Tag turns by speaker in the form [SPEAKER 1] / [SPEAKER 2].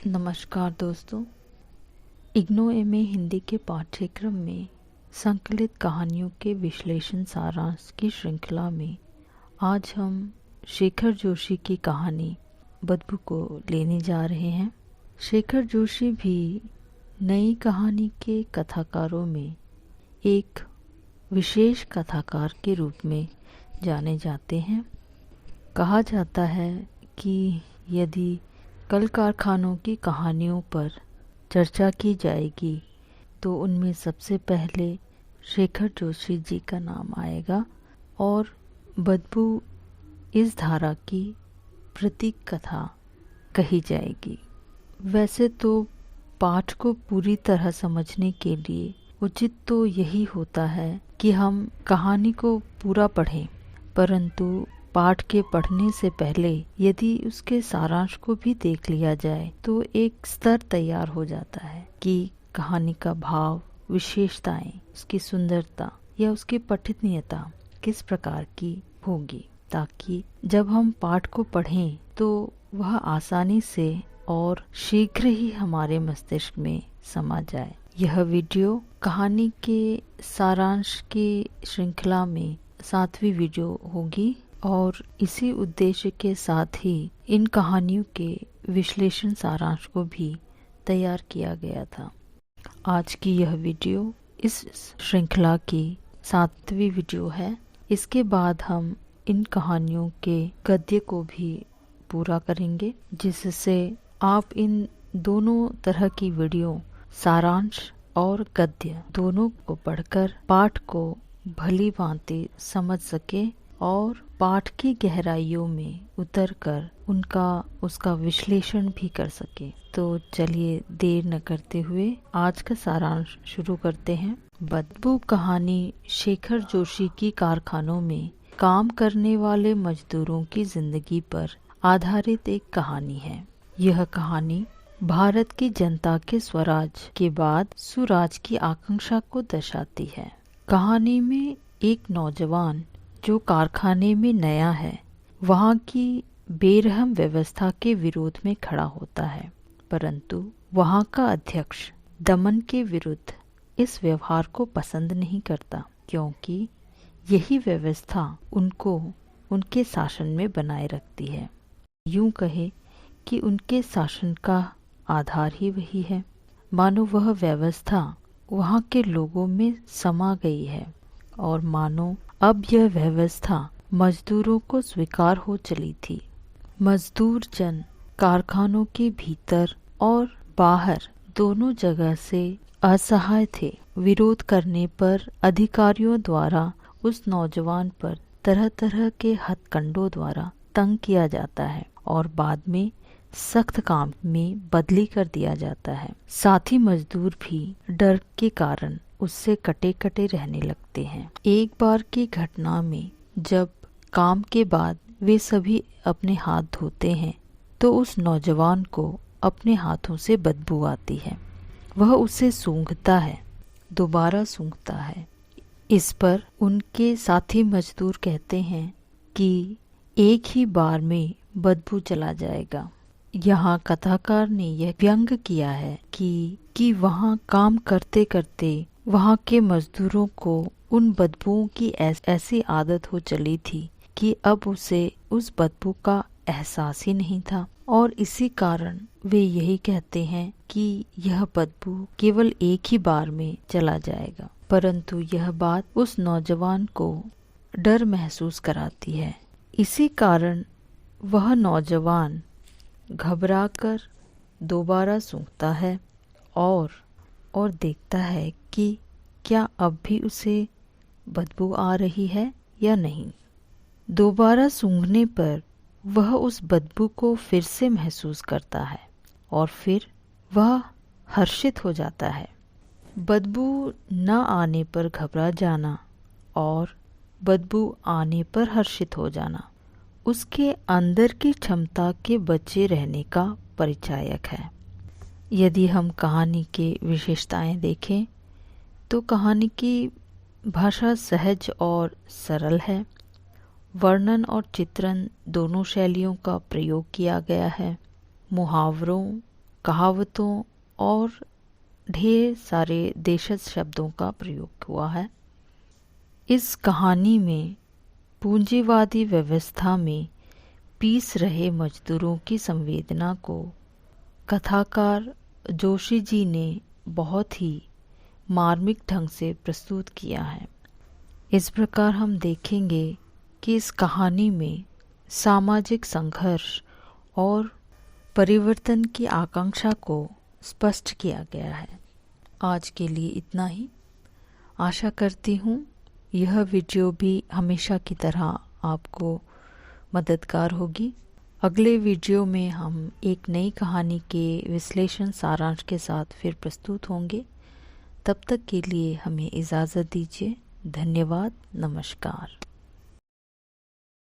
[SPEAKER 1] नमस्कार दोस्तों, इग्नो एमए हिंदी के पाठ्यक्रम में संकलित कहानियों के विश्लेषण सारांश की श्रृंखला में आज हम शेखर जोशी की कहानी बदबू को लेने जा रहे हैं। शेखर जोशी भी नई कहानी के कथाकारों में एक विशेष कथाकार के रूप में जाने जाते हैं। कहा जाता है कि यदि कल कारखानों की कहानियों पर चर्चा की जाएगी तो उनमें सबसे पहले शेखर जोशी जी का नाम आएगा और बदबू इस धारा की प्रतीक कथा कही जाएगी। वैसे तो पाठ को पूरी तरह समझने के लिए उचित तो यही होता है कि हम कहानी को पूरा पढ़ें, परंतु पाठ के पढ़ने से पहले यदि उसके सारांश को भी देख लिया जाए तो एक स्तर तैयार हो जाता है कि कहानी का भाव, विशेषताएं, उसकी सुंदरता या उसकी पठनीयता किस प्रकार की होगी, ताकि जब हम पाठ को पढ़ें तो वह आसानी से और शीघ्र ही हमारे मस्तिष्क में समा जाए। यह वीडियो कहानी के सारांश की श्रृंखला में 7वीं वीडियो होगी और इसी उद्देश्य के साथ ही इन कहानियों के विश्लेषण सारांश को भी तैयार किया गया था। आज की यह वीडियो इस श्रृंखला की 7वीं वीडियो है। इसके बाद हम इन कहानियों के गद्य को भी पूरा करेंगे, जिससे आप इन दोनों तरह की वीडियो, सारांश और गद्य दोनों को पढ़कर पाठ को भली भांति समझ सके और पाठ की गहराइयों में उतरकर उसका विश्लेषण भी कर सके। तो चलिए देर न करते हुए आज का सारांश शुरू करते हैं। बदबू कहानी शेखर जोशी की कारखानों में काम करने वाले मजदूरों की जिंदगी पर आधारित एक कहानी है। यह कहानी भारत की जनता के स्वराज के बाद सुराज की आकांक्षा को दर्शाती है। कहानी में एक नौजवान जो कारखाने में नया है, वहाँ की बेरहम व्यवस्था के विरोध में खड़ा होता है, परंतु वहाँ का अध्यक्ष दमन के विरुद्ध इस व्यवहार को पसंद नहीं करता, क्योंकि यही व्यवस्था उनको उनके शासन में बनाए रखती है। यूं कहे कि उनके शासन का आधार ही वही है, मानो वह व्यवस्था वहाँ के लोगों में समा गई है और मानो अब यह व्यवस्था मजदूरों को स्वीकार हो चली थी। मजदूर जन कारखानों के भीतर और बाहर दोनों जगह से असहाय थे। विरोध करने पर अधिकारियों द्वारा उस नौजवान पर तरह तरह के हथकंडों द्वारा तंग किया जाता है और बाद में सख्त काम में बदली कर दिया जाता है। साथी मजदूर भी डर के कारण उससे कटे कटे रहने लगते हैं। एक बार की घटना में जब काम के बाद वे सभी अपने हाथ धोते हैं तो उस नौजवान को अपने हाथों से बदबू आती है। वह उसे सूंघता है, दोबारा सूंघता है। इस पर उनके साथी मजदूर कहते हैं कि एक ही बार में बदबू चला जाएगा। यहाँ कथाकार ने यह व्यंग किया है कि वहाँ काम करते करते वहाँ के मजदूरों को उन बदबुओं की ऐसी आदत हो चली थी कि अब उसे उस बदबू का एहसास ही नहीं था, और इसी कारण वे यही कहते हैं कि यह बदबू केवल एक ही बार में चला जाएगा। परंतु यह बात उस नौजवान को डर महसूस कराती है। इसी कारण वह नौजवान घबराकर दोबारा सूंघता है और देखता है कि क्या अब भी उसे बदबू आ रही है या नहीं। दोबारा सूंघने पर वह उस बदबू को फिर से महसूस करता है और फिर वह हर्षित हो जाता है। बदबू न आने पर घबरा जाना और बदबू आने पर हर्षित हो जाना उसके अंदर की क्षमता के बचे रहने का परिचायक है। यदि हम कहानी की विशेषताएं देखें तो कहानी की भाषा सहज और सरल है। वर्णन और चित्रण दोनों शैलियों का प्रयोग किया गया है। मुहावरों, कहावतों और ढेर सारे देशज शब्दों का प्रयोग हुआ है। इस कहानी में पूंजीवादी व्यवस्था में पीस रहे मजदूरों की संवेदना को कथाकार जोशी जी ने बहुत ही मार्मिक ढंग से प्रस्तुत किया है। इस प्रकार हम देखेंगे कि इस कहानी में सामाजिक संघर्ष और परिवर्तन की आकांक्षा को स्पष्ट किया गया है। आज के लिए इतना ही। आशा करती हूँ यह वीडियो भी हमेशा की तरह आपको मददगार होगी। अगले वीडियो में हम एक नई कहानी के विश्लेषण सारांश के साथ फिर प्रस्तुत होंगे। तब तक के लिए हमें इजाज़त दीजिए। धन्यवाद। नमस्कार।